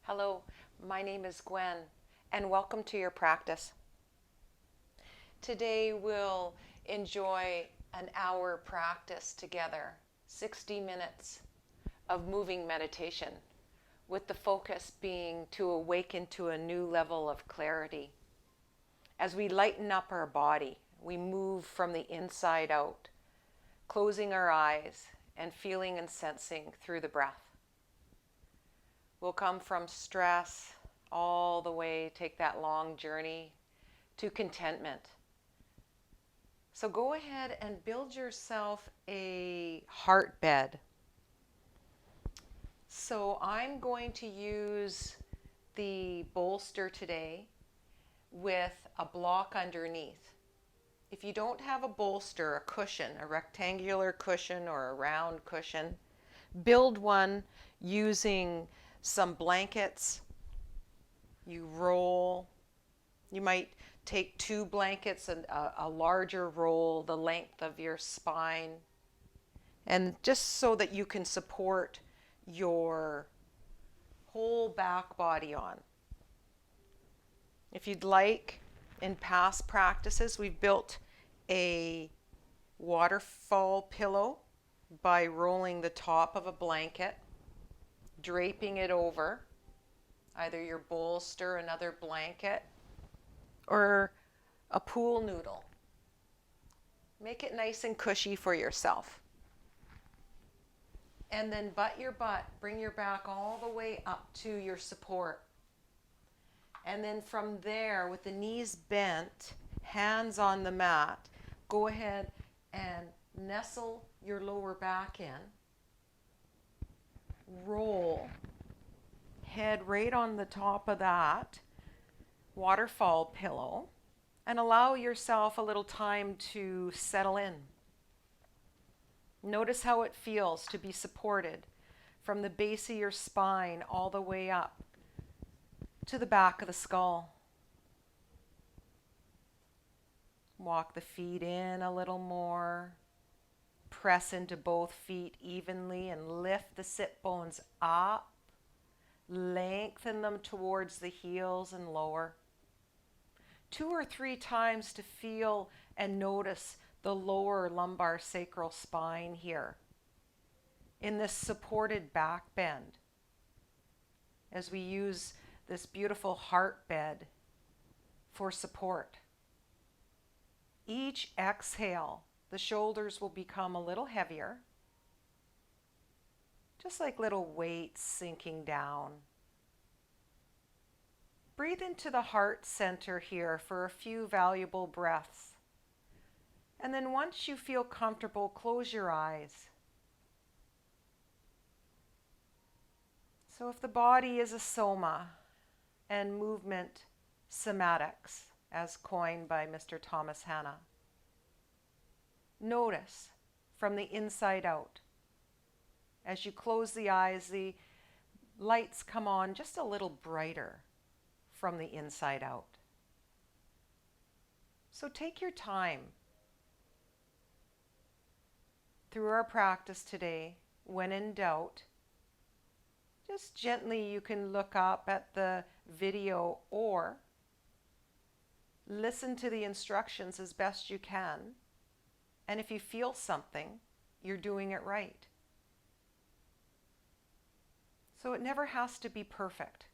Hello, my name is Gwen, and welcome to your practice. Today we'll enjoy an hour practice together, 60 minutes of moving meditation, with the focus being to awaken to a new level of clarity. As we lighten up our body, we move from the inside out, closing our eyes and feeling and sensing through the breath. We'll come from stress all the way, take that long journey to contentment. So go ahead and build yourself a heart bed. So I'm going to use the bolster today with a block underneath. If you don't have a bolster, a cushion, a rectangular cushion or a round cushion, build one using some blankets. You roll. You might take 2 blankets and a larger roll the length of your spine, and just so that you can support your whole back body on. If you'd like, in past practices, we've built a waterfall pillow by rolling the top of a blanket, draping it over either your bolster, another blanket, or a pool noodle. Make it nice and cushy for yourself. And then butt your butt, bring your back all the way up to your support. And then from there, with the knees bent, hands on the mat, go ahead and nestle your lower back in. Roll. Head right on the top of that waterfall pillow, and allow yourself a little time to settle in. Notice how it feels to be supported from the base of your spine all the way up to the back of the skull. Walk the feet in a little more. Press into both feet evenly and lift the sit bones up. Lengthen them towards the heels and lower. 2 or 3 times to feel and notice the lower lumbar sacral spine here in this supported back bend as we use this beautiful heart bed for support. Each exhale, the shoulders will become a little heavier, just like little weights sinking down. Breathe into the heart center here for a few valuable breaths. And then once you feel comfortable, close your eyes. So if the body is a soma and movement somatics, as coined by Mr. Thomas Hanna, notice from the inside out. As you close the eyes, the lights come on just a little brighter from the inside out. So take your time. Through our practice today, when in doubt, just gently you can look up at the video or listen to the instructions as best you can. And if you feel something, you're doing it right. So it never has to be perfect.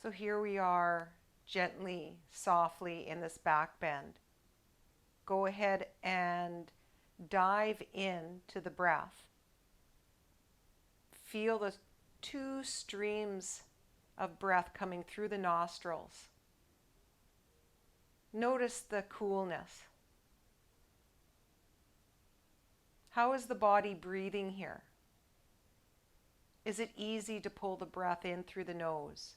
So here we are, gently, softly in this back bend. Go ahead and dive into the breath. Feel the 2 streams of breath coming through the nostrils. Notice the coolness. How is the body breathing here? Is it easy to pull the breath in through the nose?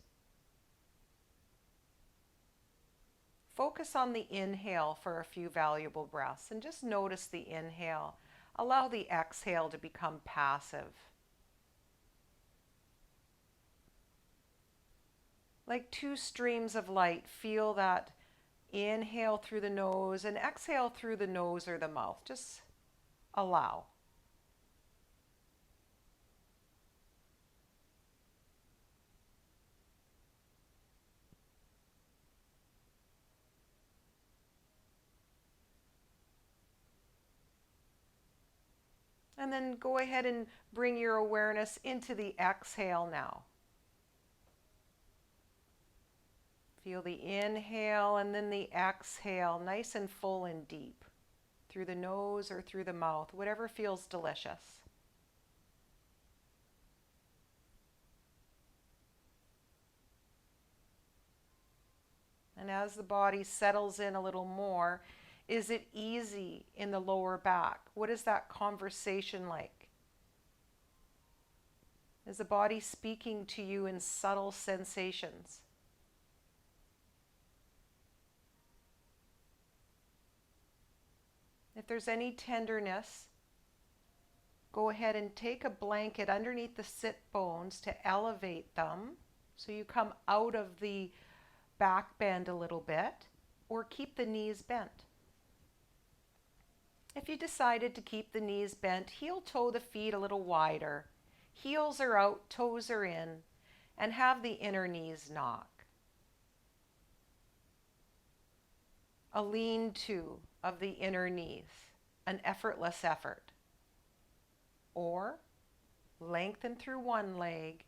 Focus on the inhale for a few valuable breaths and just notice the inhale. Allow the exhale to become passive. Like 2 streams of light, feel that inhale through the nose and exhale through the nose or the mouth. Just allow. And then go ahead and bring your awareness into the exhale now. Feel the inhale and then the exhale, nice and full and deep, through the nose or through the mouth, whatever feels delicious. And as the body settles in a little more, is it easy in the lower back? What is that conversation like? Is the body speaking to you in subtle sensations? If there's any tenderness, go ahead and take a blanket underneath the sit bones to elevate them so you come out of the back bend a little bit, or keep the knees bent. If you decided to keep the knees bent, heel toe the feet a little wider. Heels are out, toes are in, and have the inner knees knock. A lean-to of the inner knees, an effortless effort. Or lengthen through one leg,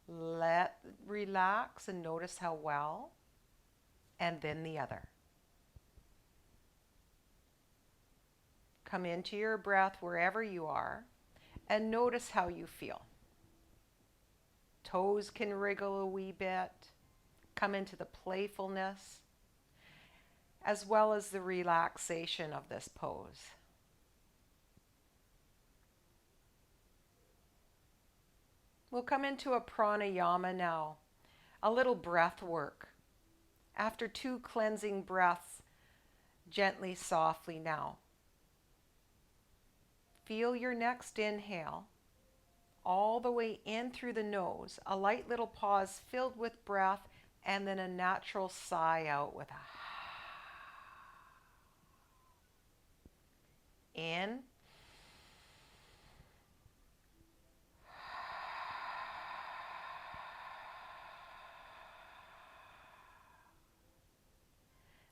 relax and notice how well, and then the other. Come into your breath wherever you are and notice how you feel. Toes can wriggle a wee bit. Come into the playfulness as well as the relaxation of this pose. We'll come into a pranayama now, a little breath work. After 2 cleansing breaths, gently, softly now. Feel your next inhale all the way in through the nose, a light little pause filled with breath, and then a natural sigh out with a in.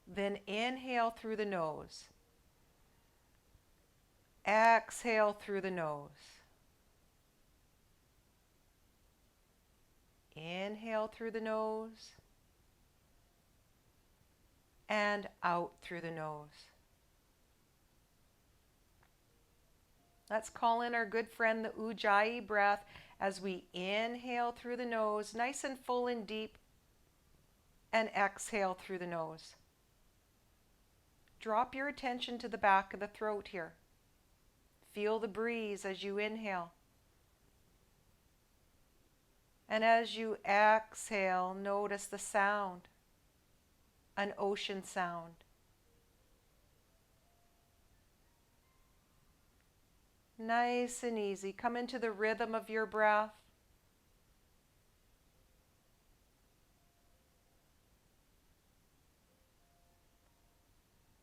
Then inhale through the nose. Exhale through the nose. Inhale through the nose. And out through the nose. Let's call in our good friend, the Ujjayi breath, as we inhale through the nose, nice and full and deep, and exhale through the nose. Drop your attention to the back of the throat here. Feel the breeze as you inhale. And as you exhale, notice the sound, an ocean sound. Nice and easy. Come into the rhythm of your breath.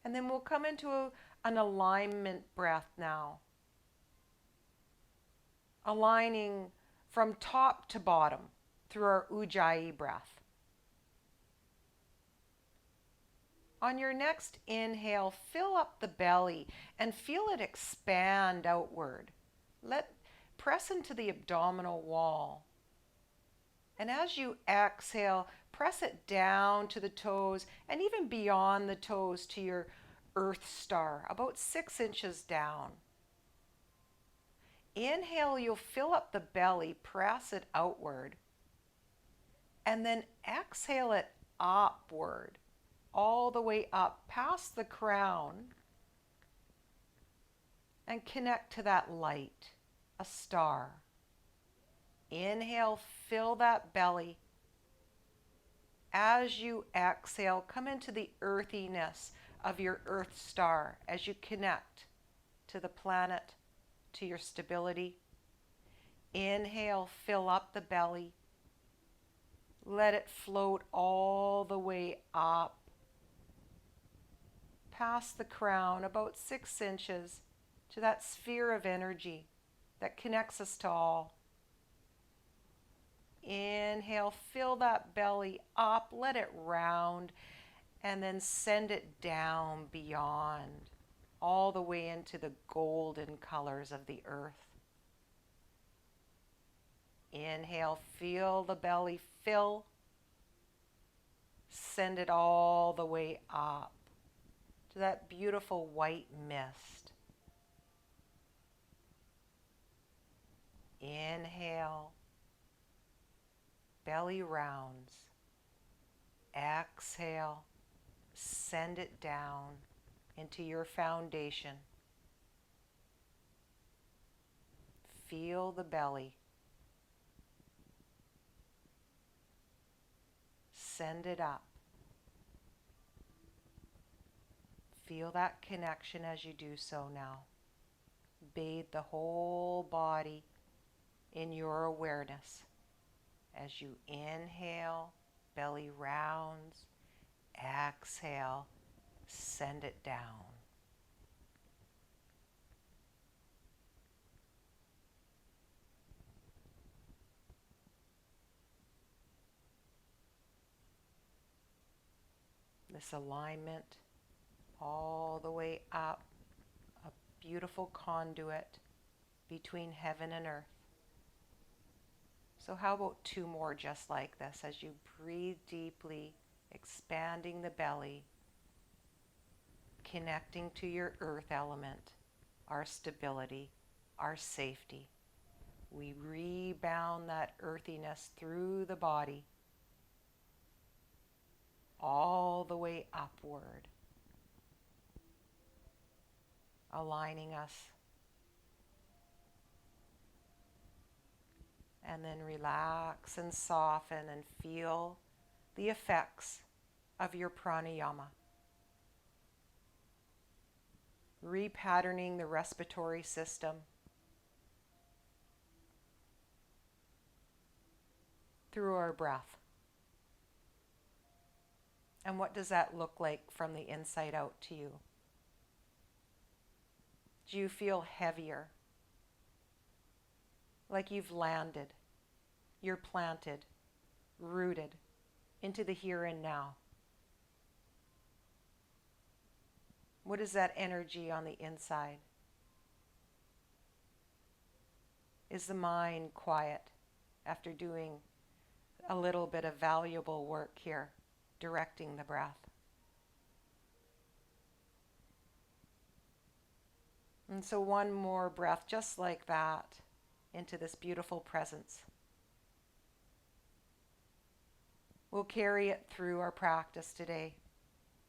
And then we'll come into an alignment breath now. Aligning from top to bottom through our Ujjayi breath. On your next inhale, fill up the belly and feel it expand outward. Press into the abdominal wall. And as you exhale, press it down to the toes and even beyond the toes to your Earth Star, about 6 inches down. Inhale, you'll fill up the belly, press it outward. And then exhale it upward, all the way up past the crown. And connect to that light, a star. Inhale, fill that belly. As you exhale, come into the earthiness of your Earth Star as you connect to the planet, to your stability. Inhale, fill up the belly. Let it float all the way up, past the crown, about 6 inches, to that sphere of energy that connects us to all. Inhale, fill that belly up, let it round, and then send it down beyond, all the way into the golden colors of the earth. Inhale, feel the belly fill. Send it all the way up to that beautiful white mist. Inhale, belly rounds. Exhale, send it down into your foundation. Feel the belly. Send it up. Feel that connection as you do so now. Bathe the whole body in your awareness. As you inhale, belly rounds. Exhale, send it down. This alignment all the way up, a beautiful conduit between heaven and earth. So how about 2 more just like this as you breathe deeply, expanding the belly, connecting to your earth element, our stability, our safety. We rebound that earthiness through the body, all the way upward, aligning us. And then relax and soften and feel the effects of your pranayama. Repatterning the respiratory system through our breath. And what does that look like from the inside out to you? Do you feel heavier? Like you've landed, you're planted, rooted into the here and now? What is that energy on the inside? Is the mind quiet after doing a little bit of valuable work here, directing the breath? And so 1 more breath just like that into this beautiful presence. We'll carry it through our practice today.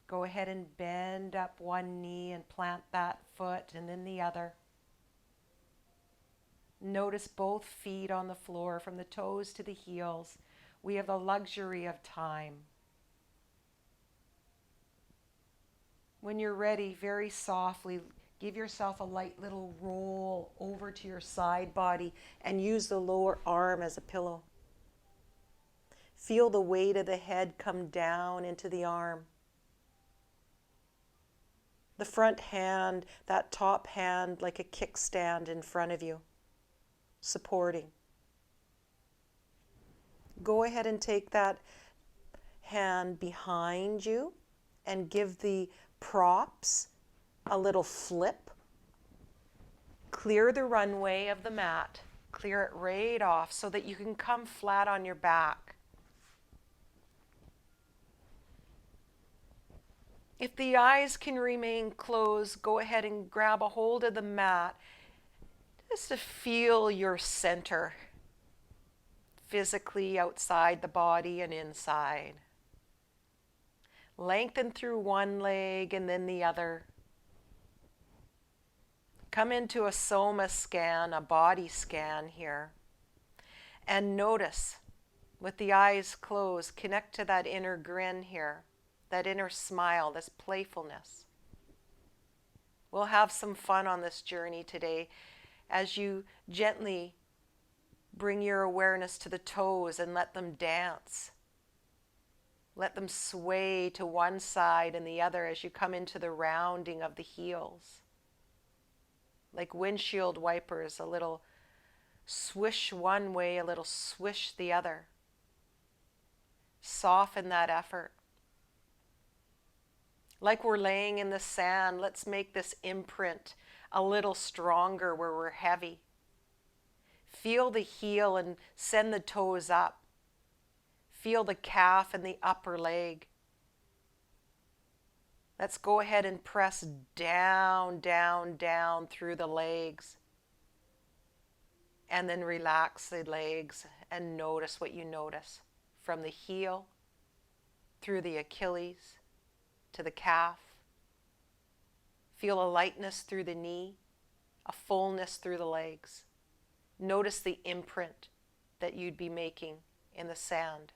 Go ahead and bend up 1 knee and plant that foot and then the other. Notice both feet on the floor from the toes to the heels. We have the luxury of time. When you're ready, very softly, give yourself a light little roll over to your side body and use the lower arm as a pillow. Feel the weight of the head come down into the arm. The front hand, that top hand like a kickstand in front of you, supporting. Go ahead and take that hand behind you and give the props a little flip. Clear the runway of the mat. Clear it right off so that you can come flat on your back. If the eyes can remain closed, go ahead and grab a hold of the mat just to feel your center physically outside the body and inside. Lengthen through one leg and then the other. Come into a soma scan, a body scan here. And notice, with the eyes closed, connect to that inner grin here, that inner smile, this playfulness. We'll have some fun on this journey today as you gently bring your awareness to the toes and let them dance. Let them sway to one side and the other as you come into the rounding of the heels. Like windshield wipers, a little swish one way, a little swish the other. Soften that effort. Like we're laying in the sand, let's make this imprint a little stronger where we're heavy. Feel the heel and send the toes up. Feel the calf and the upper leg. Let's go ahead and press down, down, down through the legs. And then relax the legs and notice what you notice. From the heel, through the Achilles, to the calf. Feel a lightness through the knee, a fullness through the legs. Notice the imprint that you'd be making in the sand.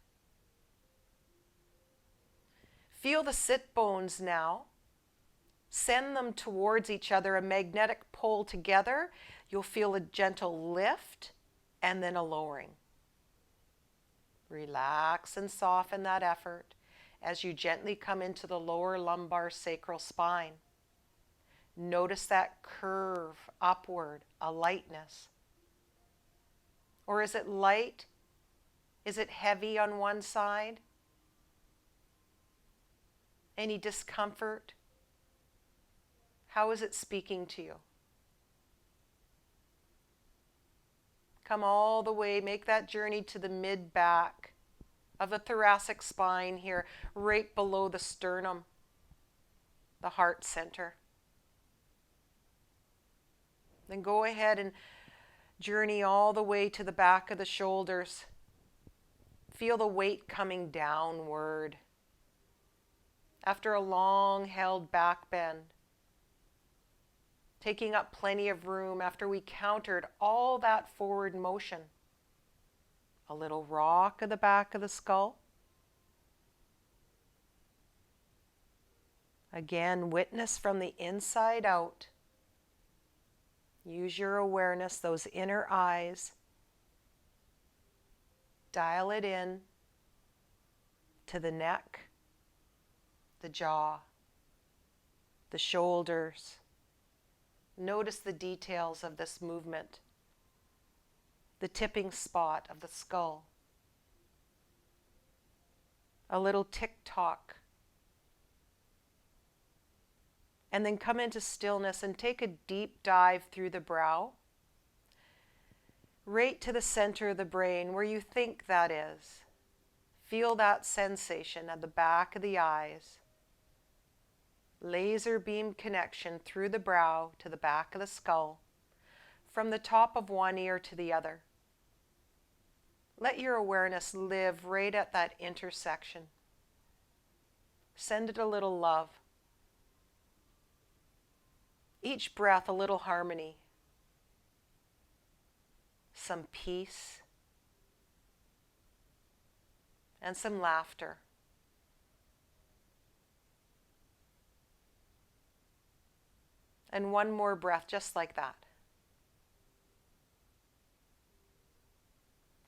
Feel the sit bones now. Send them towards each other, a magnetic pull together. You'll feel a gentle lift and then a lowering. Relax and soften that effort as you gently come into the lower lumbar sacral spine. Notice that curve upward, a lightness. Or is it light? Is it heavy on one side? Any discomfort? How is it speaking to you? Come all the way, make that journey to the mid-back of the thoracic spine here, right below the sternum, the heart center. Then go ahead and journey all the way to the back of the shoulders. Feel the weight coming downward after a long held back bend. Taking up plenty of room after we countered all that forward motion. A little rock of the back of the skull. Again, witness from the inside out. Use your awareness, those inner eyes. Dial it in to the neck, the jaw, the shoulders. Notice the details of this movement, the tipping spot of the skull. A little tick-tock. And then come into stillness and take a deep dive through the brow, right to the center of the brain where you think that is. Feel that sensation at the back of the eyes. Laser beam connection through the brow to the back of the skull, from the top of one ear to the other. Let your awareness live right at that intersection. Send it a little love. Each breath a little harmony, some peace, and some laughter. And one more breath just like that.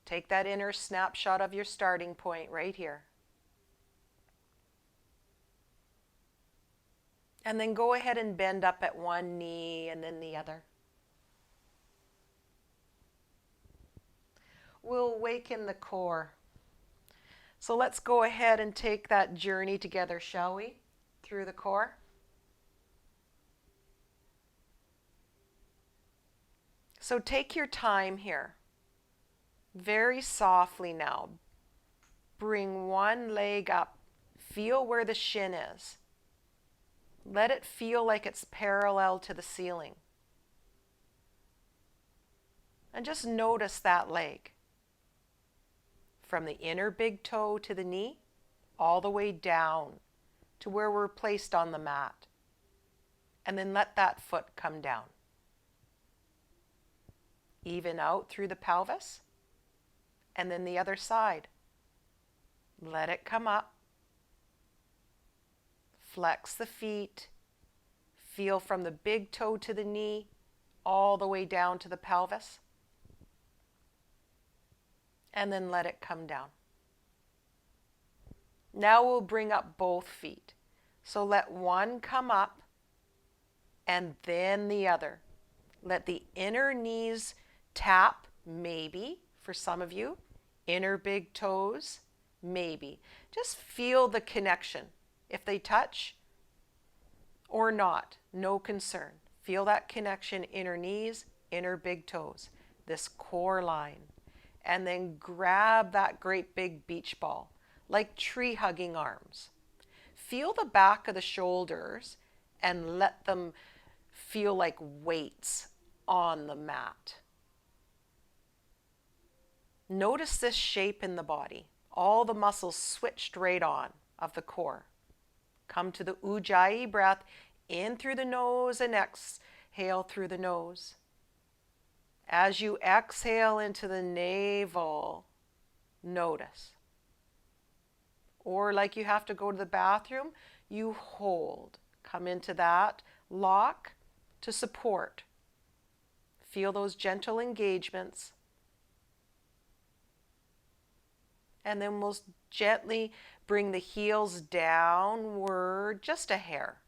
Take that inner snapshot of your starting point right here. And then go ahead and bend up at one knee and then the other. We'll awaken the core. So let's go ahead and take that journey together, shall we? Through the core. So take your time here. Very softly now. Bring one leg up. Feel where the shin is. Let it feel like it's parallel to the ceiling. And just notice that leg. From the inner big toe to the knee, all the way down to where we're placed on the mat. And then let that foot come down. Even out through the pelvis. And then the other side. Let it come up. Flex the feet. Feel from the big toe to the knee, all the way down to the pelvis. And then let it come down. Now we'll bring up both feet. So let one come up and then the other. Let the inner knees tap, maybe, for some of you. Inner big toes, maybe. Just feel the connection. If they touch, or not, no concern. Feel that connection, inner knees, inner big toes, this core line. And then grab that great big beach ball, like tree hugging arms. Feel the back of the shoulders and let them feel like weights on the mat. Notice this shape in the body. All the muscles switched right on of the core. Come to the Ujjayi breath, in through the nose and exhale through the nose. As you exhale into the navel, notice. Or like you have to go to the bathroom, you hold. Come into that lock to support. Feel those gentle engagements. And then we'll gently bring the heels downward just a hair.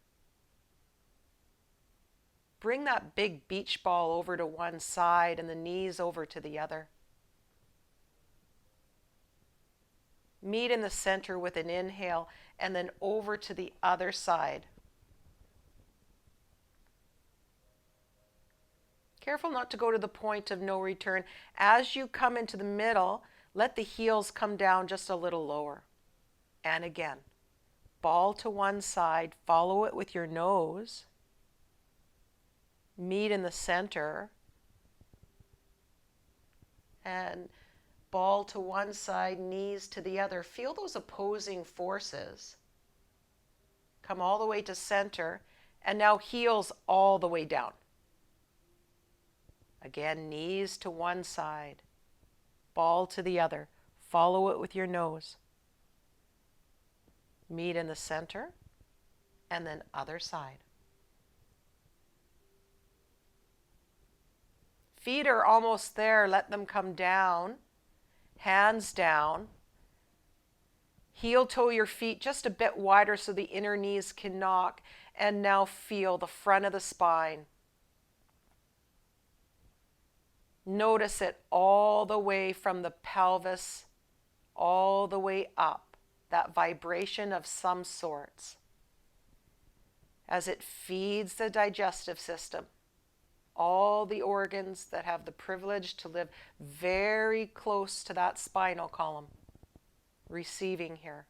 Bring that big beach ball over to one side and the knees over to the other. Meet in the center with an inhale and then over to the other side. Careful not to go to the point of no return. As you come into the middle, let the heels come down just a little lower. And again, ball to one side, follow it with your nose. Meet in the center. And ball to one side, knees to the other. Feel those opposing forces. Come all the way to center. And now heels all the way down. Again, knees to one side. Ball to the other. Follow it with your nose. Meet in the center. And then other side. Feet are almost there. Let them come down. Hands down. Heel toe your feet just a bit wider so the inner knees can knock. And now feel the front of the spine. Notice it all the way from the pelvis, all the way up. That vibration of some sorts. As it feeds the digestive system. All the organs that have the privilege to live very close to that spinal column, receiving here.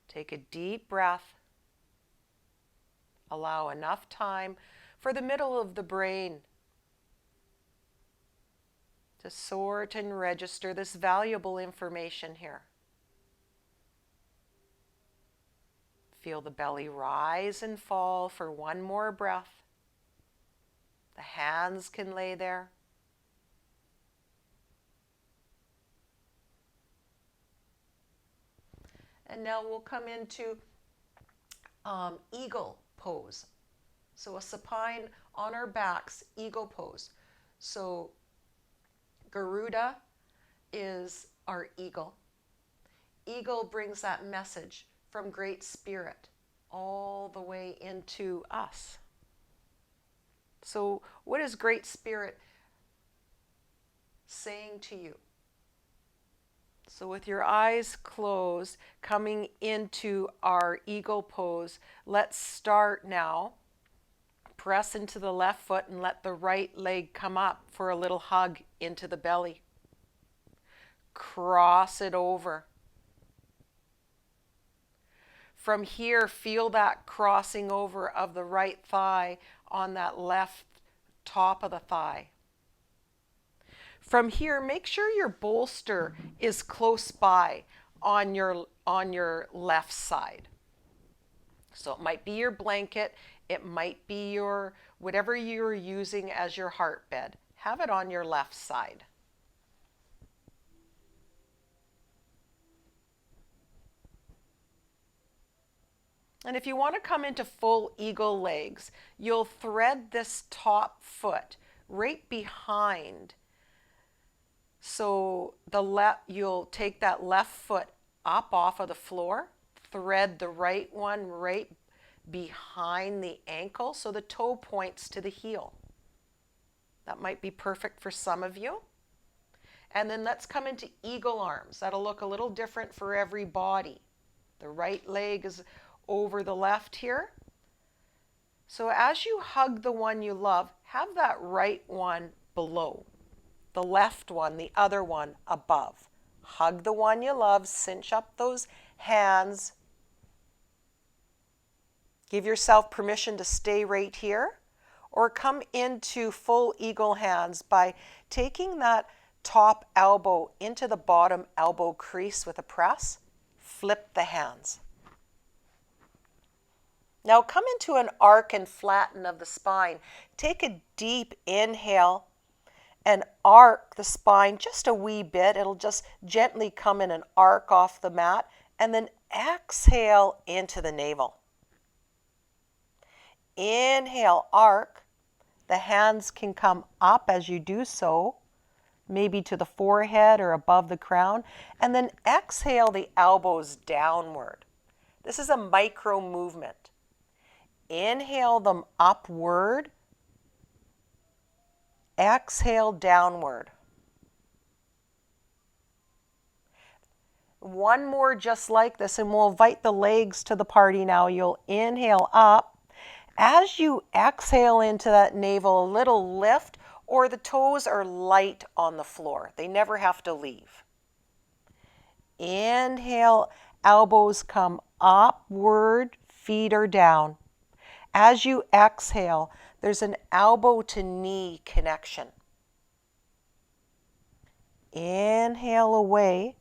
Take a deep breath. Allow enough time for the middle of the brain to sort and register this valuable information here. Feel the belly rise and fall for one more breath. The hands can lay there. And now we'll come into eagle pose. So a supine on our backs, eagle pose. So Garuda is our eagle. Eagle brings that message from Great Spirit all the way into us. So what is Great Spirit saying to you? So with your eyes closed, coming into our eagle pose, let's start now. Press into the left foot and let the right leg come up for a little hug into the belly. Cross it over. From here, feel that crossing over of the right thigh on that left top of the thigh. From here, make sure your bolster is close by on your left side. So it might be your blanket, it might be your whatever you're using as your heart bed. Have it on your left side. And if you want to come into full eagle legs, you'll thread this top foot right behind. So you'll take that left foot up off of the floor, thread the right one right behind the ankle so the toe points to the heel. That might be perfect for some of you. And then let's come into eagle arms. That'll look a little different for every body. The right leg is over the left here. So as you hug the one you love, have that right one below, the left one, the other one above. Hug the one you love, cinch up those hands. Give yourself permission to stay right here, or come into full eagle hands by taking that top elbow into the bottom elbow crease with a press. Flip the hands. Now come into an arc and flatten of the spine. Take a deep inhale and arc the spine just a wee bit. It'll just gently come in an arc off the mat, and then exhale into the navel. Inhale, arc. The hands can come up as you do so, maybe to the forehead or above the crown, and then exhale the elbows downward. This is a micro movement. Inhale them upward, exhale downward. One more just like this, and we'll invite the legs to the party now. You'll inhale up. As you exhale into that navel, a little lift, or the toes are light on the floor. They never have to leave. Inhale, elbows come upward, feet are down. As you exhale, there's an elbow to knee connection. Inhale away,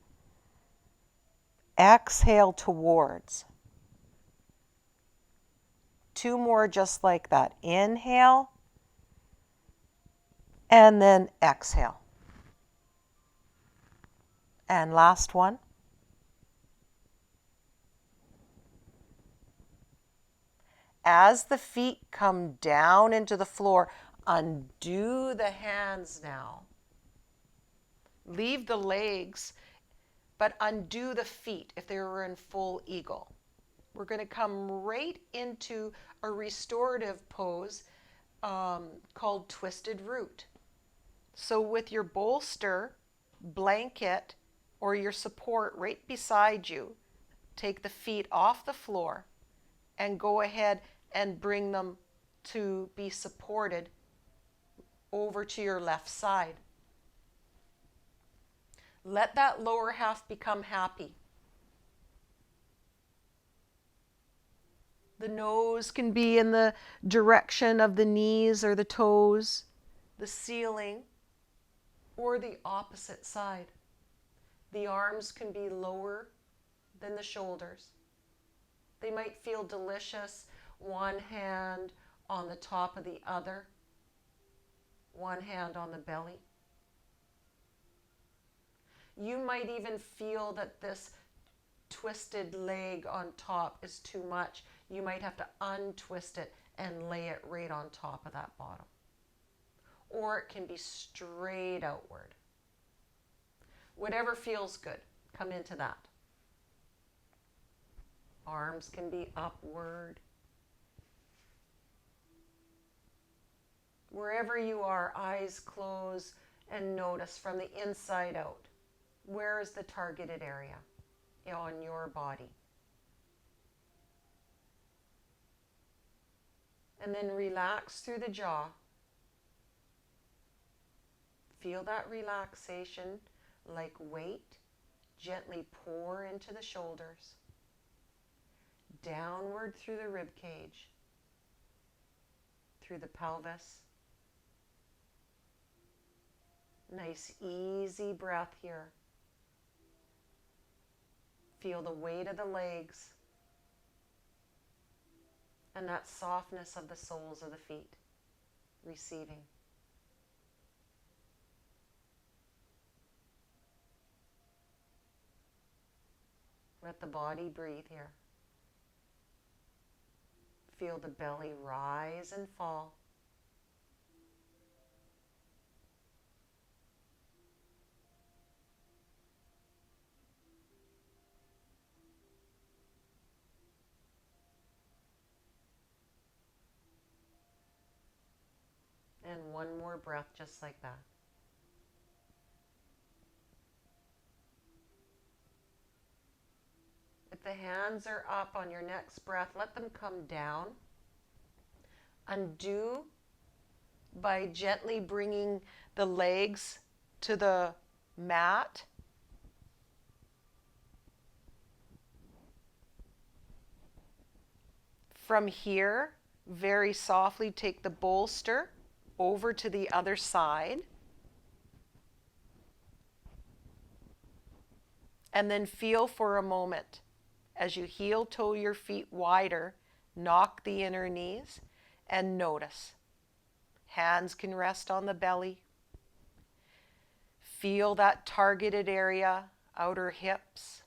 exhale towards. Two more just like that. Inhale, and then exhale. And last one. As the feet come down into the floor, undo the hands now. Leave the legs, but undo the feet if they were in full eagle. We're going to come right into a restorative pose called twisted root. So with your bolster blanket or your support right beside you, take the feet off the floor and go ahead and bring them to be supported over to your left side. Let that lower half become happy. The nose can be in the direction of the knees or the toes, the ceiling, or the opposite side. The arms can be lower than the shoulders. They might feel delicious, one hand on the top of the other, one hand on the belly. You might even feel that this twisted leg on top is too much. You might have to untwist it and lay it right on top of that bottom. Or it can be straight outward. Whatever feels good, come into that. Arms can be upward. Wherever you are, eyes close and notice from the inside out. Where is the targeted area on your body? And then relax through the jaw. Feel that relaxation like weight gently pour into the shoulders, downward through the rib cage, through the pelvis. Nice easy breath here. Feel the weight of the legs and that softness of the soles of the feet, receiving. Let the body breathe here. Feel the belly rise and fall. And one more breath just like that. If the hands are up on your next breath, let them come down. Undo by gently bringing the legs to the mat. From here, very softly take the bolster over to the other side. And then feel for a moment. As you heel toe your feet wider, knock the inner knees and notice. Hands can rest on the belly. Feel that targeted area, outer hips,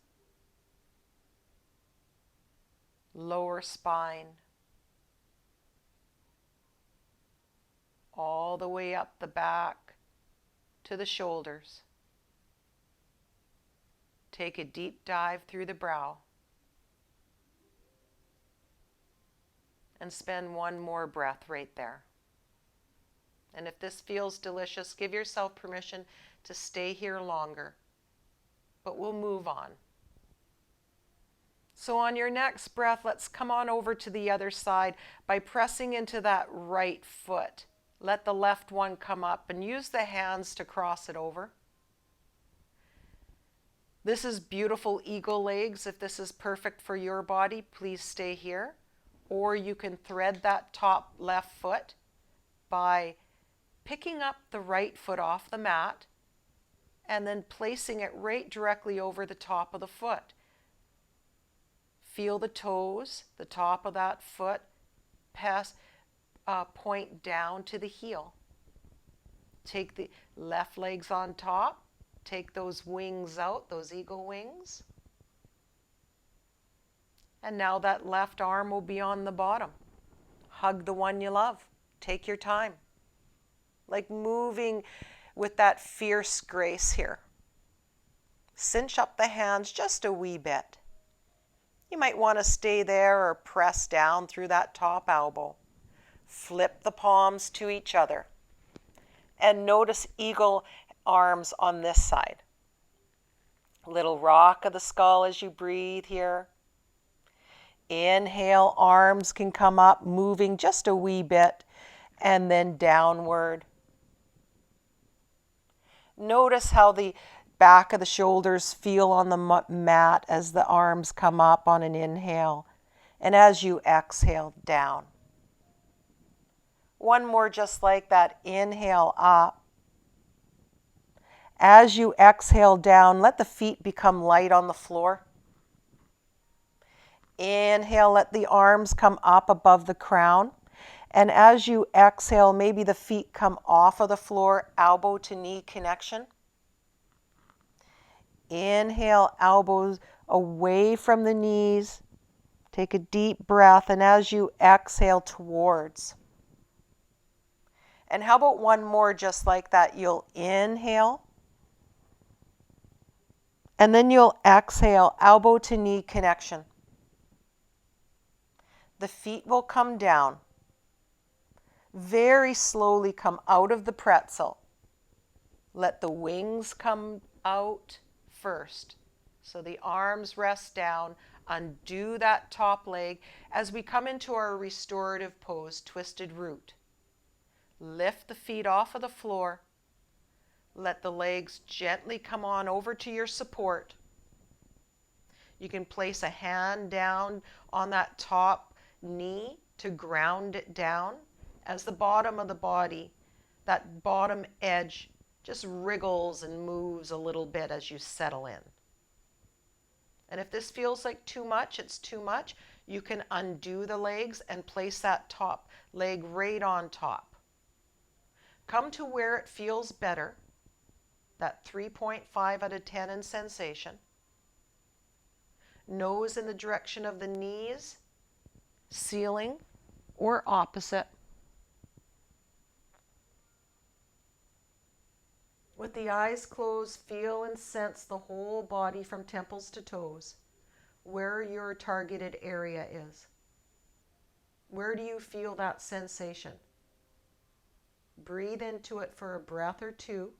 lower spine, all the way up the back to the shoulders. Take a deep dive through the brow. And spend one more breath right there. And if this feels delicious, give yourself permission to stay here longer. But we'll move on. So on your next breath, let's come on over to the other side by pressing into that right foot. Let the left one come up and use the hands to cross it over. This is beautiful eagle legs. If this is perfect for your body, please stay here. Or you can thread that top left foot by picking up the right foot off the mat and then placing it right directly over the top of the foot. Feel the toes, the top of that foot, point down to the heel. Take the left legs on top, take those wings out, those eagle wings. And now that left arm will be on the bottom. Hug the one you love. Take your time. Like moving with that fierce grace here. Cinch up the hands just a wee bit. You might want to stay there or press down through that top elbow. Flip the palms to each other. And notice eagle arms on this side. Little rock of the skull as you breathe here. Inhale, arms can come up, moving just a wee bit, and then downward. Notice how the back of the shoulders feel on the mat as the arms come up on an inhale, and as you exhale, down. One more just like that. Inhale up. As you exhale down, let the feet become light on the floor. Inhale, let the arms come up above the crown. And as you exhale, maybe the feet come off of the floor, elbow to knee connection. Inhale, elbows away from the knees. Take a deep breath, and as you exhale, towards. And how about one more just like that? You'll inhale. And then you'll exhale, elbow to knee connection. The feet will come down. Very slowly come out of the pretzel. Let the wings come out first. So the arms rest down. Undo that top leg as we come into our restorative pose, twisted root. Lift the feet off of the floor. Let the legs gently come on over to your support. You can place a hand down on that top knee to ground it down as the bottom of the body, that bottom edge just wriggles and moves a little bit as you settle in. And if this feels like too much, it's too much, you can undo the legs and place that top leg right on top. Come to where it feels better, that 3.5 out of 10 in sensation. Nose in the direction of the knees, ceiling or opposite. With the eyes closed, feel and sense the whole body from temples to toes, where your targeted area is. Where do you feel that sensation? Breathe into it for a breath or two.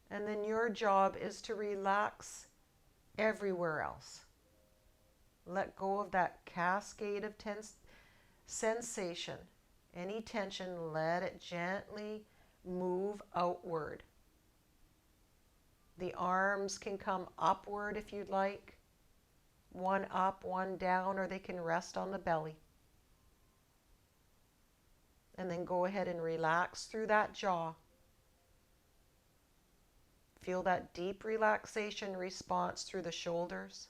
And then your job is to relax everywhere else. Let go of that cascade of sensation. Any tension, let it gently move outward. The arms can come upward if you'd like. One up, one down, or they can rest on the belly. And then go ahead and relax through that jaw. Feel that deep relaxation response through the shoulders.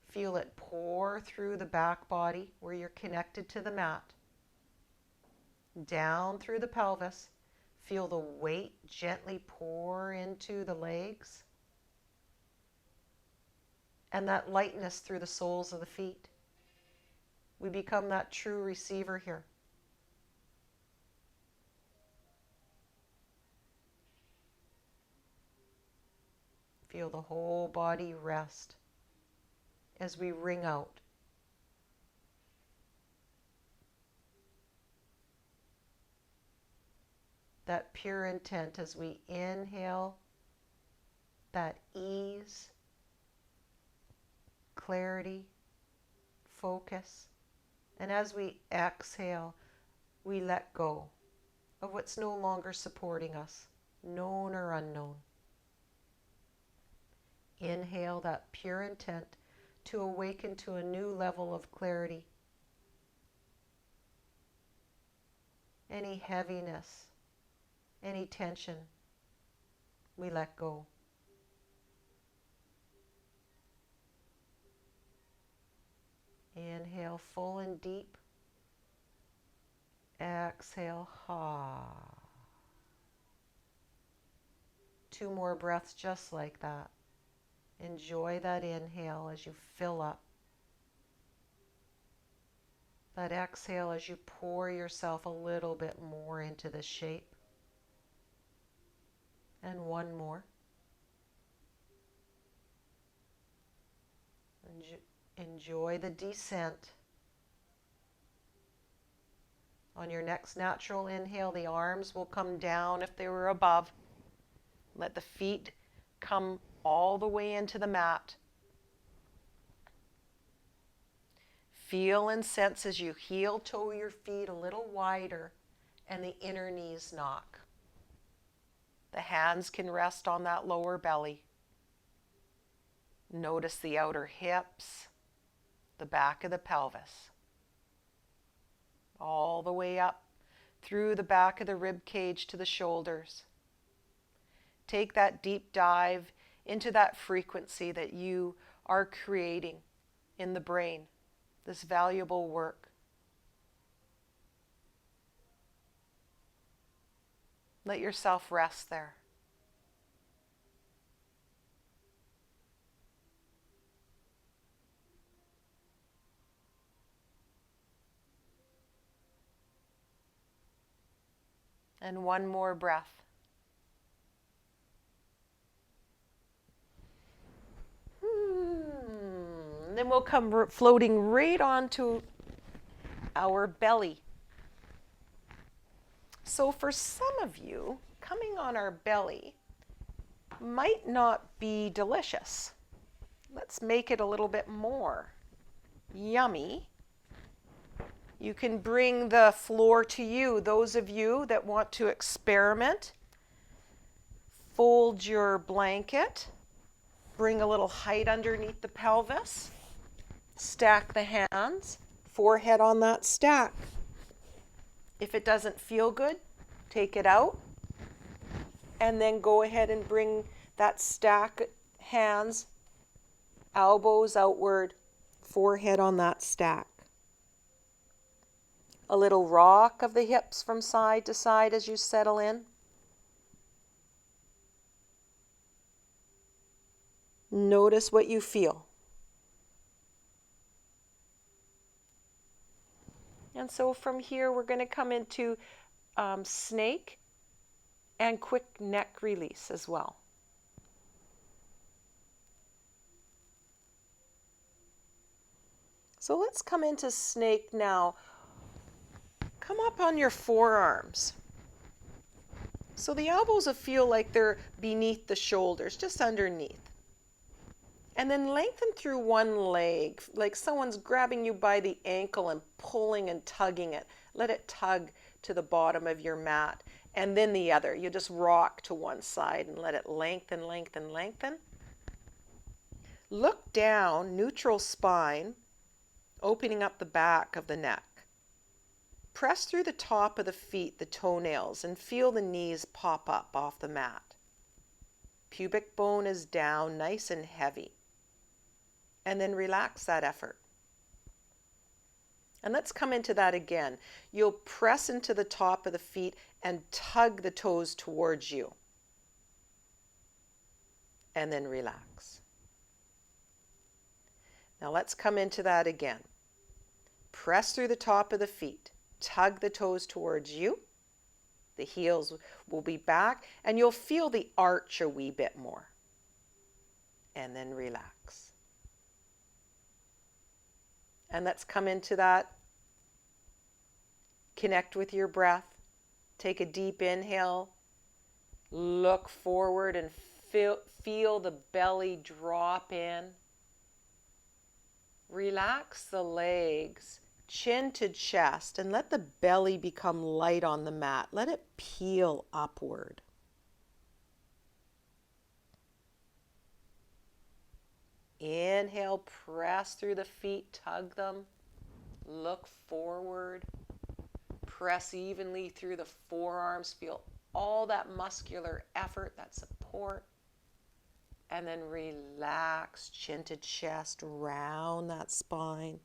Feel it pour through the back body where you're connected to the mat. Down through the pelvis. Feel the weight gently pour into the legs. And that lightness through the soles of the feet. We become that true receiver here. Feel the whole body rest as we wring out. That pure intent as we inhale, that ease, clarity, focus. And as we exhale, we let go of what's no longer supporting us, known or unknown. Inhale that pure intent to awaken to a new level of clarity. Any heaviness, any tension, we let go. Inhale full and deep. Exhale, ha. 2 more breaths just like that. Enjoy that inhale as you fill up. That exhale as you pour yourself a little bit more into the shape. And 1 more. Enjoy the descent. On your next natural inhale, the arms will come down if they were above. Let the feet come all the way into the mat. Feel and sense as you heel toe your feet a little wider and the inner knees knock. The hands can rest on that lower belly. Notice the outer hips, the back of the pelvis. All the way up through the back of the rib cage to the shoulders. Take that deep dive into that frequency that you are creating in the brain, this valuable work. Let yourself rest there. And 1 more breath. And then we'll come floating right onto our belly. So for some of you, coming on our belly might not be delicious. Let's make it a little bit more yummy. You can bring the floor to you. Those of you that want to experiment, fold your blanket, bring a little height underneath the pelvis, stack the hands, forehead on that stack. If it doesn't feel good, take it out, and then go ahead and bring that stack hands, elbows outward, forehead on that stack. A little rock of the hips from side to side as you settle in. Notice what you feel. And so from here, we're going to come into snake and quick neck release as well. So let's come into snake now. Come up on your forearms. So the elbows will feel like they're beneath the shoulders, just underneath. And then lengthen through one leg, like someone's grabbing you by the ankle and pulling and tugging it. Let it tug to the bottom of your mat. And then the other. You just rock to one side and let it lengthen, lengthen, lengthen. Look down, neutral spine, opening up the back of the neck. Press through the top of the feet, the toenails, and feel the knees pop up off the mat. Pubic bone is down, nice and heavy. And then relax that effort. And let's come into that again. You'll press into the top of the feet and tug the toes towards you. And then relax. Now let's come into that again. Press through the top of the feet. Tug the toes towards you. The heels will be back and you'll feel the arch a wee bit more. And then relax. And let's come into that. Connect with your breath. Take a deep inhale. Look forward and feel the belly drop in. Relax the legs, chin to chest, and let the belly become light on the mat. Let it peel upward. Inhale, press through the feet, tug them, look forward, press evenly through the forearms, feel all that muscular effort, that support, and then relax, chin to chest, round that spine,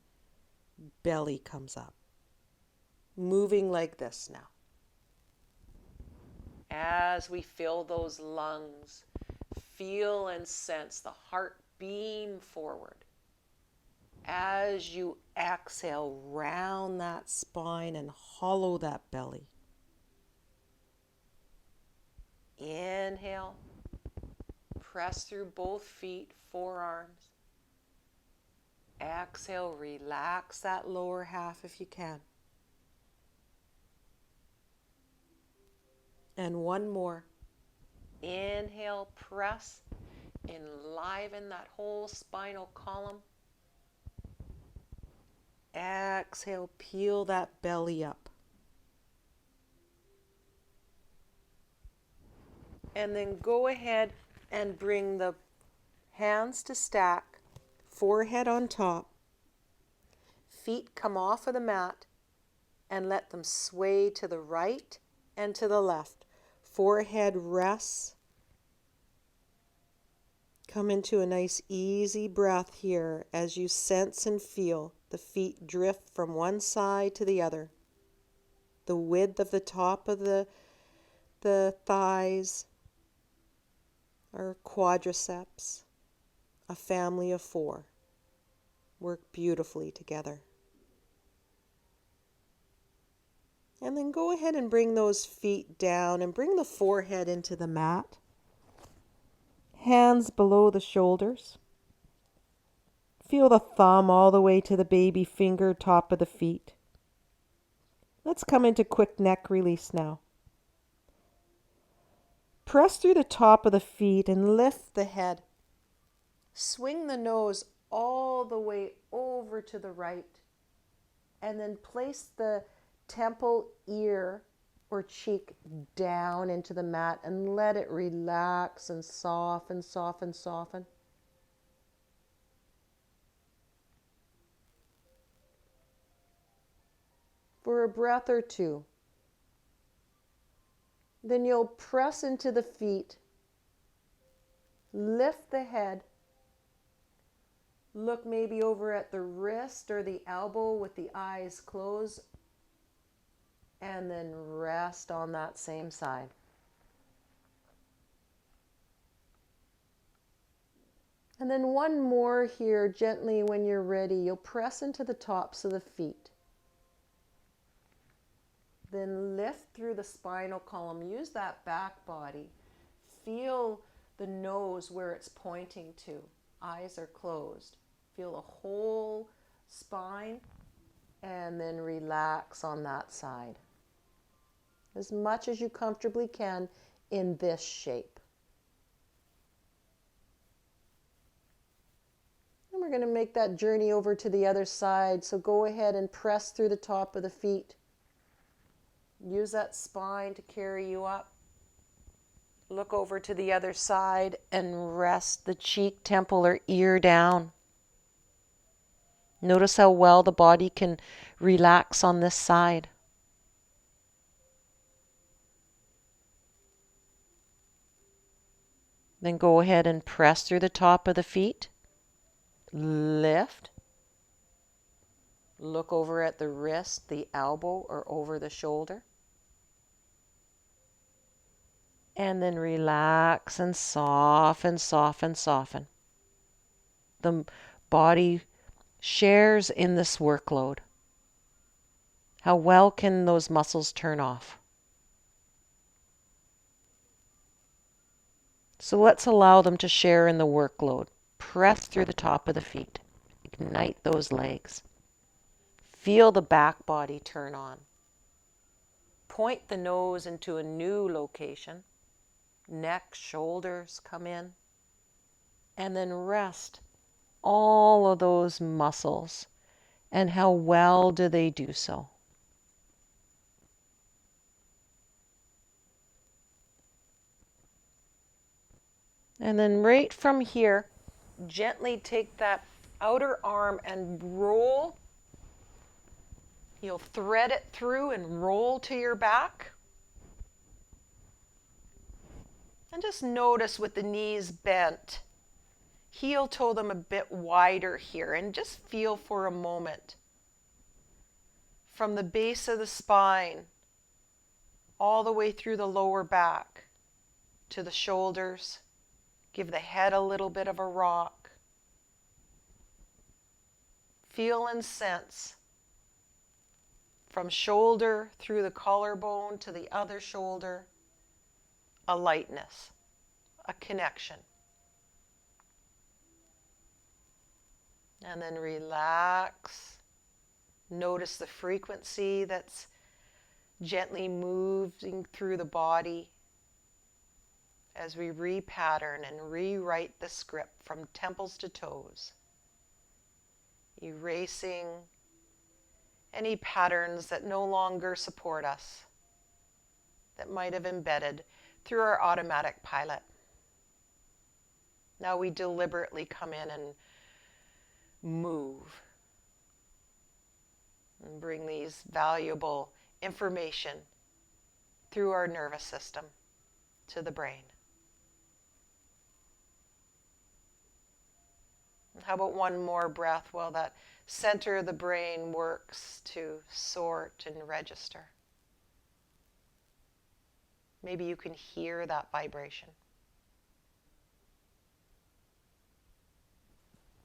belly comes up, moving like this now. As we fill those lungs, feel and sense the heart beam forward. As you exhale, round that spine and hollow that belly. Inhale, press through both feet, forearms. Exhale, relax that lower half if you can. And one more. Inhale, press, enliven that whole spinal column. Exhale, peel that belly up. And then go ahead and bring the hands to stack, forehead on top. Feet come off of the mat and let them sway to the right and to the left. Forehead rests. Come into a nice easy breath here as you sense and feel the feet drift from one side to the other. The width of the top of the thighs or quadriceps, a family of 4, work beautifully together. And then go ahead and bring those feet down and bring the forehead into the mat. Hands below the shoulders. Feel the thumb all the way to the baby finger, top of the feet. Let's come into quick neck release now. Press through the top of the feet and lift the head. Swing the nose all the way over to the right. And then place the temple, ear, or cheek down into the mat and let it relax and soften, soften, soften. For a breath or two. Then you'll press into the feet, lift the head, look maybe over at the wrist or the elbow with the eyes closed, and then rest on that same side. And then one more here, gently when you're ready, you'll press into the tops of the feet. Then lift through the spinal column. Use that back body. Feel the nose where it's pointing to. Eyes are closed. Feel the whole spine and then relax on that side. As much as you comfortably can in this shape. going to make that journey over to the other side. So go ahead and press through the top of the feet. Use that spine to carry you up. Look over to the other side and rest the cheek, temple, or ear down. Notice how well the body can relax on this side. Then go ahead and press through the top of the feet. Lift. Look over at the wrist, the elbow, or over the shoulder. And then relax and soften, soften, soften. The body shares in this workload. How well can those muscles turn off? So let's allow them to share in the workload. Press through the top of the feet. Ignite those legs. Feel the back body turn on. Point the nose into a new location. Neck, shoulders come in. And then rest all of those muscles. And how well do they do so? And then right from here, gently take that outer arm and roll. You'll thread it through and roll to your back. And just notice with the knees bent, heel toe them a bit wider here, and just feel for a moment from the base of the spine all the way through the lower back to the shoulders. Give the head a little bit of a rock. Feel and sense from shoulder through the collarbone to the other shoulder, a lightness, a connection. And then relax. Notice the frequency that's gently moving through the body as we repattern and rewrite the script from temples to toes, erasing any patterns that no longer support us, that might have embedded through our automatic pilot. Now we deliberately come in and move and bring these valuable information through our nervous system to the brain. How about one more breath while that center of the brain works to sort and register? Maybe you can hear that vibration.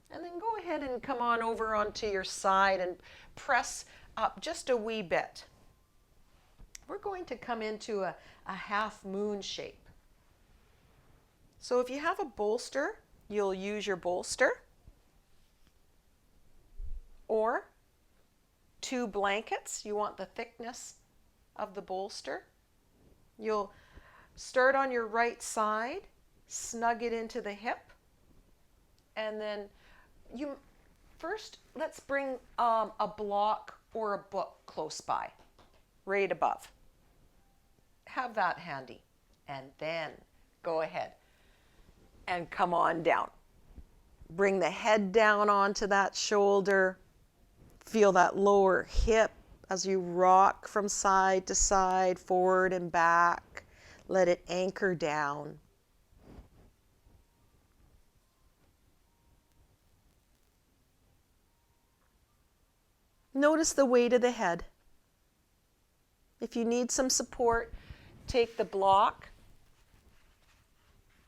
And then go ahead and come on over onto your side and press up just a wee bit. We're going to come into a half moon shape. So if you have a bolster, you'll use your bolster. Or 2 blankets, you want the thickness of the bolster. You'll start on your right side, snug it into the hip, and then let's bring a block or a book close by, right above. Have that handy, and then go ahead and come on down. Bring the head down onto that shoulder. Feel that lower hip as you rock from side to side, forward and back. Let it anchor down. Notice the weight of the head. If you need some support, take the block,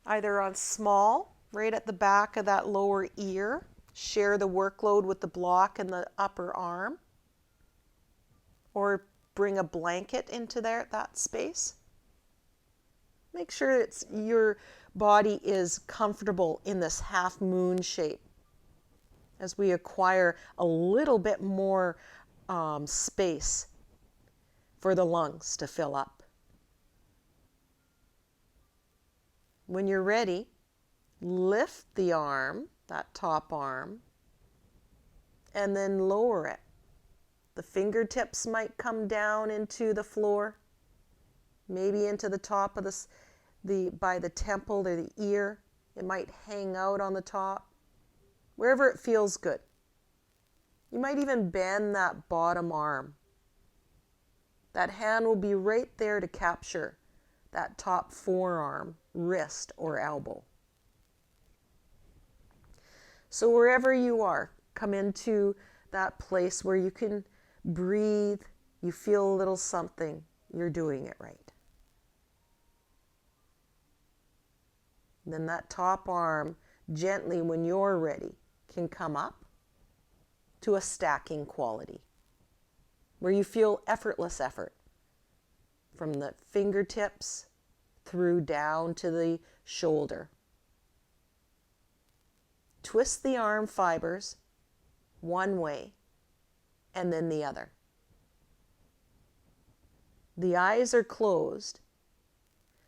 either on small, right at the back of that lower ear. Share the workload with the block and the upper arm. Or bring a blanket into that space. Make sure your body is comfortable in this half moon shape as we acquire a little bit more space for the lungs to fill up. When you're ready, lift the arm, that top arm, and then lower it. The fingertips might come down into the floor, maybe into the top of by the temple or the ear. It might hang out on the top, wherever it feels good. You might even bend that bottom arm. That hand will be right there to capture that top forearm, wrist, or elbow. So wherever you are, come into that place where you can breathe, you feel a little something, you're doing it right. Then that top arm, gently when you're ready, can come up to a stacking quality, where you feel effortless effort from the fingertips through down to the shoulder. Twist the arm fibers one way and then the other. The eyes are closed,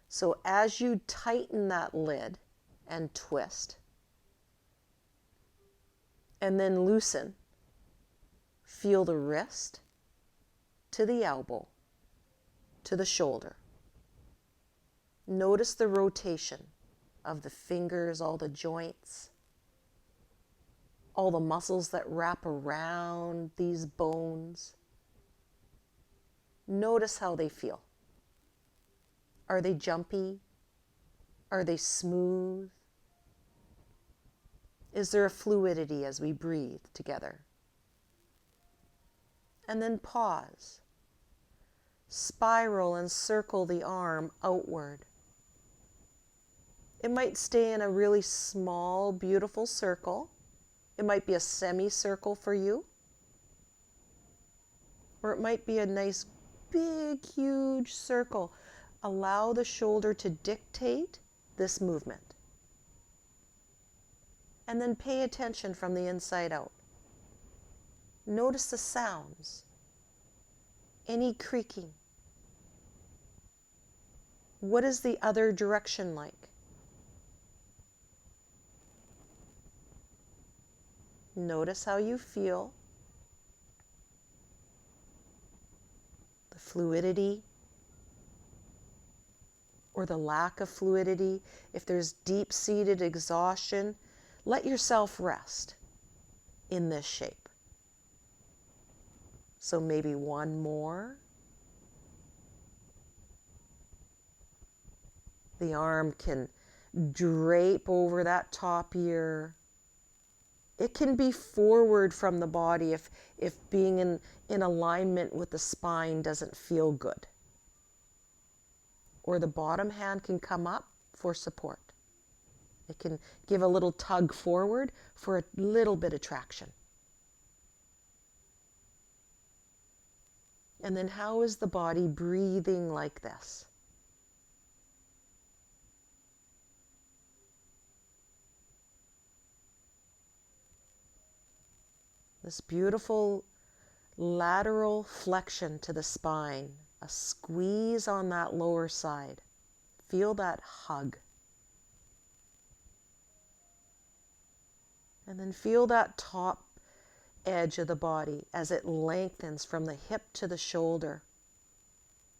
so as you tighten that lid and twist, and then loosen, feel the wrist to the elbow, to the shoulder. Notice the rotation of the fingers, all the joints, all the muscles that wrap around these bones. Notice how they feel. Are they jumpy? Are they smooth? Is there a fluidity as we breathe together? And then pause. Spiral and circle the arm outward. It might stay in a really small, beautiful circle. It might be a semicircle for you. Or it might be a nice, big, huge circle. Allow the shoulder to dictate this movement. And then pay attention from the inside out. Notice the sounds. Any creaking. What is the other direction like? Notice how you feel. The fluidity or the lack of fluidity. If there's deep-seated exhaustion, let yourself rest in this shape. So maybe one more. The arm can drape over that top ear. It can be forward from the body if being in alignment with the spine doesn't feel good. Or the bottom hand can come up for support. It can give a little tug forward for a little bit of traction. And then how is the body breathing like this? This beautiful lateral flexion to the spine, a squeeze on that lower side. Feel that hug. And then feel that top edge of the body as it lengthens from the hip to the shoulder,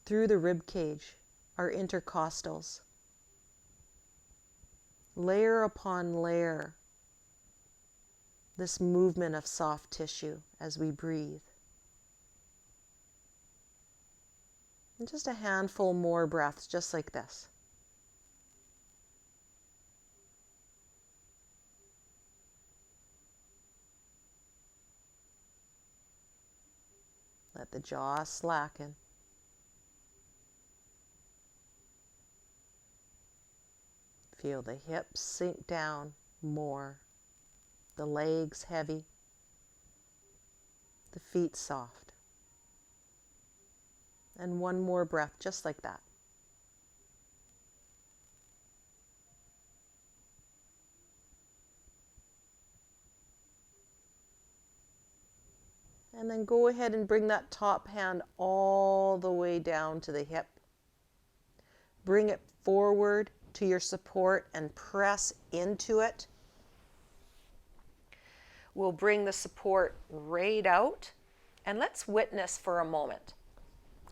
through the rib cage, our intercostals. Layer upon layer, this movement of soft tissue as we breathe. And just a handful more breaths, just like this. Let the jaw slacken. Feel the hips sink down more. The legs heavy. The feet soft. And one more breath, just like that. And then go ahead and bring that top hand all the way down to the hip. Bring it forward to your support and press into it. We'll bring the support right out, and let's witness for a moment.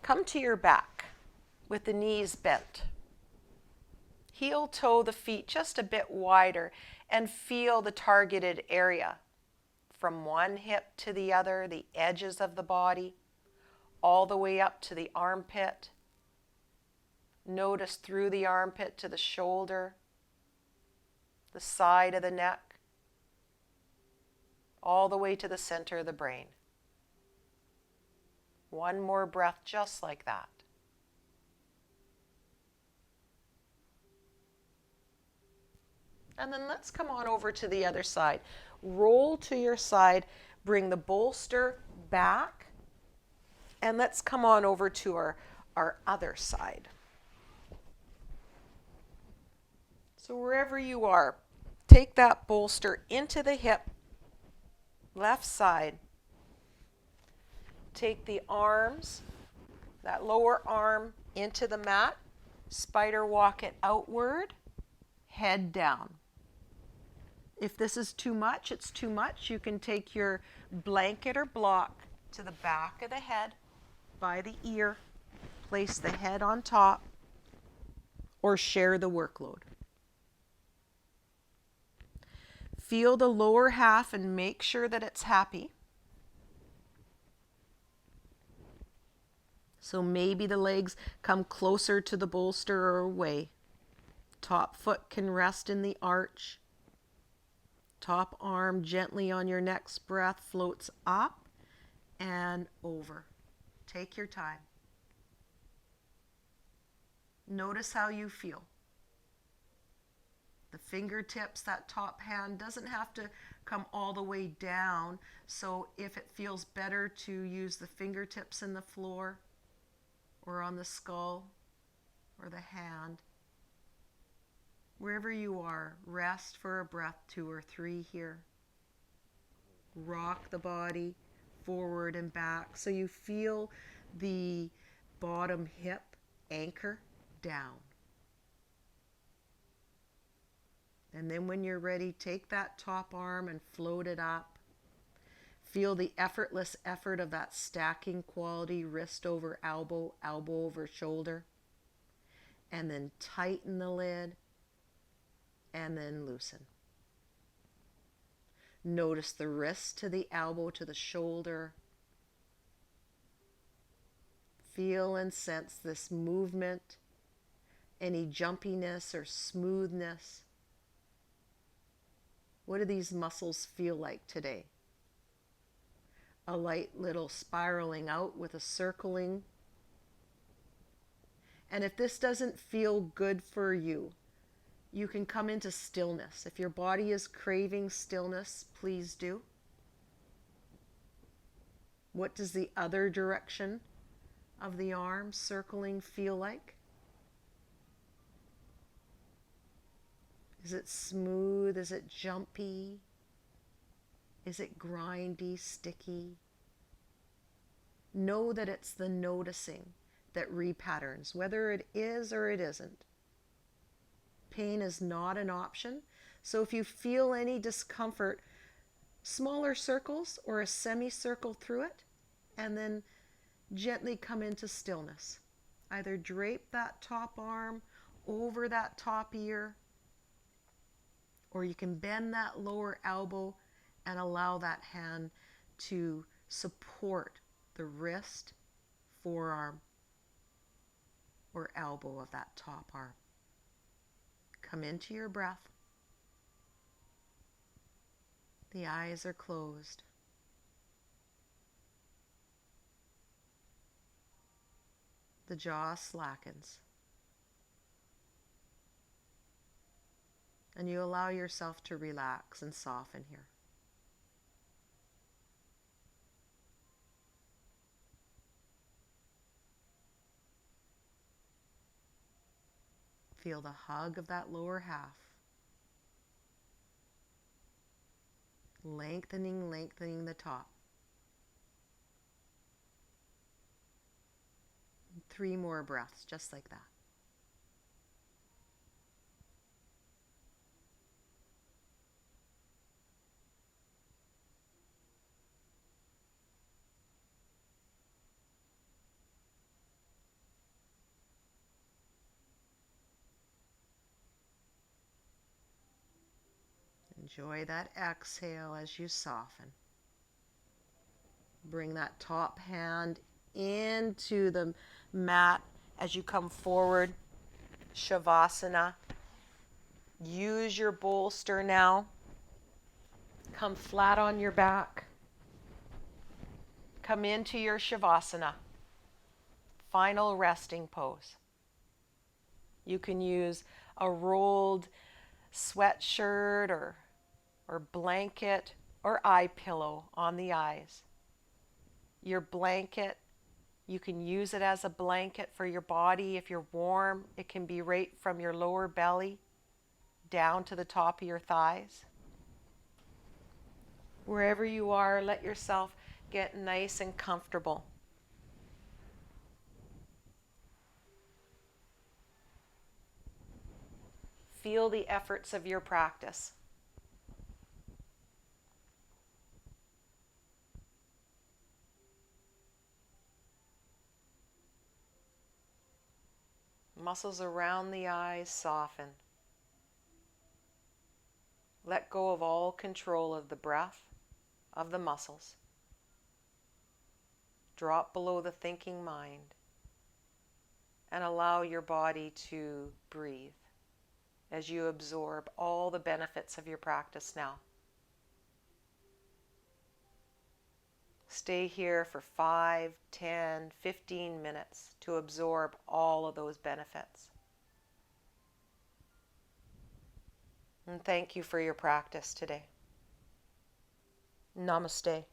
Come to your back with the knees bent. Heel toe the feet just a bit wider and feel the targeted area from one hip to the other, the edges of the body, all the way up to the armpit. Notice through the armpit to the shoulder, the side of the neck, all the way to the center of the brain. One more breath just like that. And then let's come on over to the other side. Roll to your side, bring the bolster back, and let's come on over to our other side. So wherever you are, take that bolster into the hip, left side. Take the arms, that lower arm into the mat, spider walk it outward, head down. If this is too much, it's too much. You can take your blanket or block to the back of the head by the ear, place the head on top, or share the workload. Feel the lower half and make sure that it's happy. So maybe the legs come closer to the bolster or away. Top foot can rest in the arch. Top arm gently on your next breath floats up and over. Take your time. Notice how you feel. The fingertips, that top hand doesn't have to come all the way down. So if it feels better to use the fingertips in the floor or on the skull or the hand, wherever you are, rest for a breath, 2 or 3 here. Rock the body forward and back so you feel the bottom hip anchor down. And then when you're ready, take that top arm and float it up. Feel the effortless effort of that stacking quality, wrist over elbow, elbow over shoulder. And then tighten the lid. And then loosen. Notice the wrist to the elbow to the shoulder. Feel and sense this movement, any jumpiness or smoothness. What do these muscles feel like today? A light little spiraling out with a circling. And if this doesn't feel good for you, you can come into stillness. If your body is craving stillness, please do. What does the other direction of the arm circling feel like? Is it smooth? Is it jumpy? Is it grindy, sticky? Know that it's the noticing that repatterns, whether it is or it isn't. Pain is not an option. So if you feel any discomfort, smaller circles or a semicircle through it, and then gently come into stillness. Either drape that top arm over that top ear, or you can bend that lower elbow and allow that hand to support the wrist, forearm, or elbow of that top arm. Come into your breath. The eyes are closed. The jaw slackens. And you allow yourself to relax and soften here. Feel the hug of that lower half. Lengthening, lengthening the top. 3 more breaths, just like that. Enjoy that exhale as you soften. Bring that top hand into the mat as you come forward. Shavasana. Use your bolster now. Come flat on your back. Come into your Shavasana. Final resting pose. You can use a rolled sweatshirt or blanket or eye pillow on the eyes. Your blanket, you can use it as a blanket for your body if you're warm. It can be right from your lower belly down to the top of your thighs. Wherever you are, let yourself get nice and comfortable. Feel the efforts of your practice. Muscles around the eyes soften. Let go of all control of the breath, of the muscles. Drop below the thinking mind and allow your body to breathe as you absorb all the benefits of your practice now. Stay here for 5, 10, 15 minutes to absorb all of those benefits. And thank you for your practice today. Namaste.